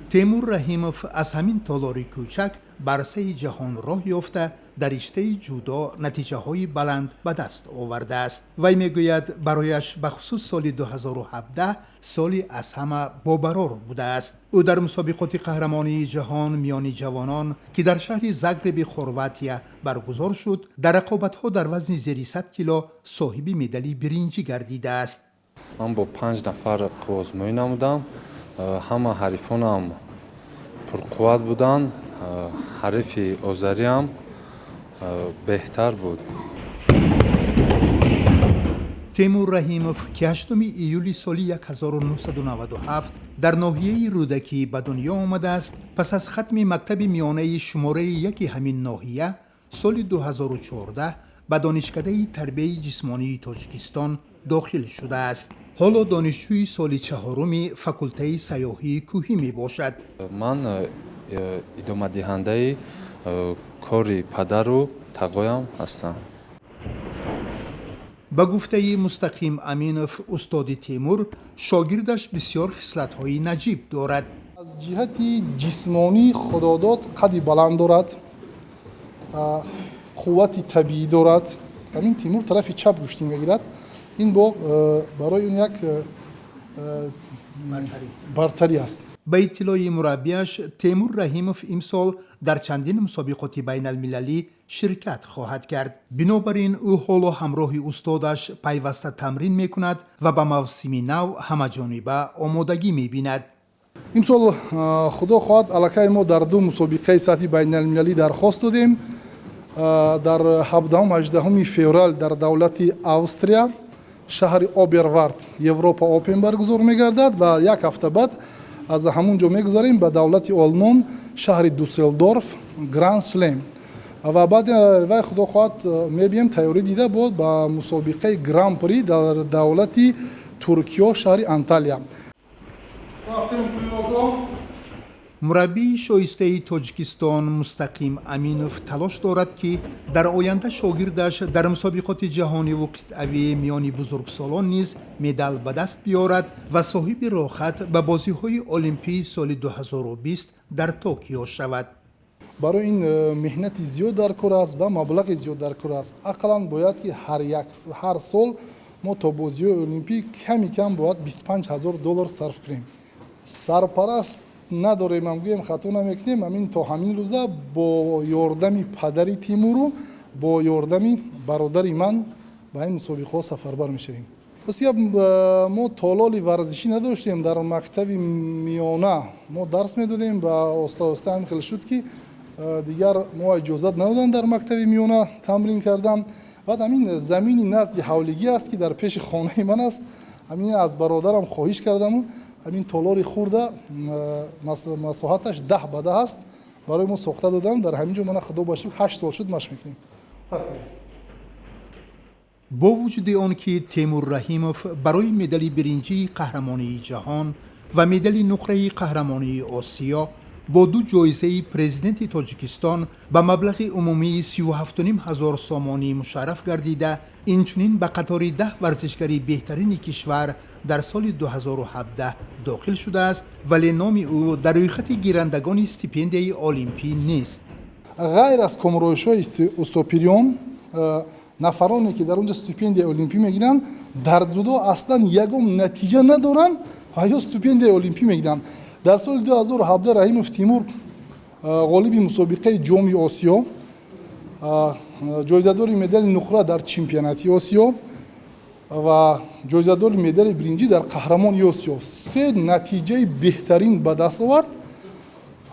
تیمور رحیموف از همین تالاری کوچک بر سه جهان راه یافته در رشته جودو نتیجه های بلند به دست آورده است. وی میگوید برایش به خصوص سال 2017 سالی از همه باقرار بوده است. او در مسابقات قهرمانی جهان میان جوانان که در شهر زاگرب خورواتیا برگزار شد، در رقابت‌ها در وزن زیر 100 کیلو صاحب مدال برنجی گردیده است. من با 5 نفر آزمایی نمودم. همه حریفانم پرقوت بودند. حریف آذری هم بهتر بود. تیمور رحیموف که 8 ایولی سال 1997 در ناحیه رودکی به دنیا آمده است، پس از ختم مکتب میانه شماره 1 همین ناحیه سال 2014 به دانشکده تربیت جسمانی تاجیکستان داخل شده است. حالا دانشجوی سال 4 فاکولته سیاحی کوهی می باشد. من ادامه دهنده کاری پدر و تقایم هستم. به گفته مستقیم امینوف، استاد تیمور شاگردش بسیار خصلت‌های نجیب دارد. از جهت جسمانی خداداد قدی بلند دارد، قوت طبیعی دارد. همین تیمور طرف چپ گوشتی میگیرد. این برای اون یک برتری است. به اطلاع مربیش، تیمور رحیموف امسال در چندین مسابقات بین المللی شرکت خواهد کرد. بنابراین او حالا همراه استادش پیوسته تمرین میکند و به موسم نو همه جانبه آمادگی میبیند. امسال خدا خواهد علاقه ما در 2 مسابقه سطحی بین المللی درخواست دادیم. در 17 و 18 فوریه در دولت استریا شهر اوبروارد یوروپا اوپن برگزار میگردد و یک هفته بعد از همونجا میگذاریم به دولت آلمان شهر دوسلدورف گراند سلم و بعد وای خدا خواهد میبینیم تیاری دیده بود با مسابقه گراند پری در دولت ترکیه شهر انتالیا. مربی شایسته تاجیکستان مستقیم امینوف تلاش دارد که در آینده شاگردش در مسابقات جهانی و قطعی میان بزرگسالان نیز مدال به دست بیارد و صاحب راحت به بازی‌های المپی سال 2020 در توکیو شود. برای این مهنت زیاد در کار است و مبلغ زیاد در کار است. اقلا باید که هر سال ما تا بازی‌های المپی کم باید $25,000 صرف کنیم. سرپرست نداریم، ما میگیم خطا نمیکنیم. همین تا همین روزا با یاردم پدری تیمورو با یاردم برادر من به این مسابقه سفربر میشویم. بسیار ما تالال ورزشی نداشتیم. در مکتب میانه ما درس میدادیم و استاد هم خیلی شد که دیگر ما اجازه ندادن در مکتب میانه تمرین کردم. بعد همین زمینی نزد حولگی است که در پیش خانه من است. همین از برادرم خواهش کردم همین تالاری خورده مساحتش 10 به 10 است برای ما ساخته دادن. در همینجا من خدا باشه 8 سال شد مشق میکنیم. با وجود آنکه تیمور رحیموف برای مدال برنجی قهرمانی جهان و مدال نقره قهرمانی آسیا با 2 جایزه پرزیدنت تاجیکستان به مبلغ عمومی 37,500 سامانی مشرف گردیده، اینچنین به قطار 10 ورزشکاری بهترین کشور در سال 2017 داخل شده است، ولی نام او در رویخط گیرندگان استیپندیای المپی نیست. غیر از کمروش‌های استوپریوم نفرانی که در اونجا استیپندیای المپی میگیرن در جودو اصلا یگم نتیجه ندارن و یا استیپندیای المپی میگیرن. در سال 2017 رحیموف تیمور غالب مسابقه جام آسیا، جایزه‌دار مدال نقره در چمپیونات آسیا و جایزه‌دار مدال برنجی در قهرمانی آسیا 3 نتیجه بهترین به دست آورد،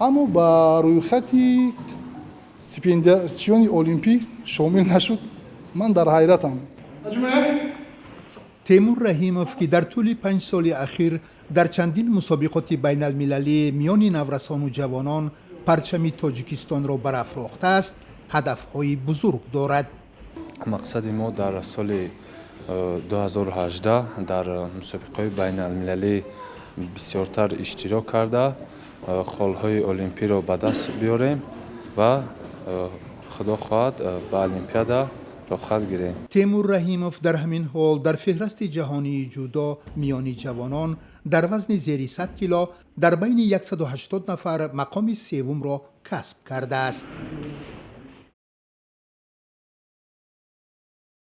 اما با روی خط استیپندیاسیون المپیک شامل نشد. من در حیرتم. تیمور رحیموف که در طول 5 سال اخیر در چندین مسابقات بین المللی میان نورسان و جوانان پرچم تاجیکستان را برافراخته است، هدف‌های بزرگ دارد. مقصد ما در سال 2018 در مسابقات بین المللی بسیارتر اشتراک کرده خالهای المپی را به دست بیاریم و خدا خواهد به المپیادا رخصت گیریم. تیمور رحیموف در همین حال در فهرست جهانی جودو میانی جوانان در وزن زیر 100 کیلو در بین 180 نفر مقام سوم را کسب کرده است.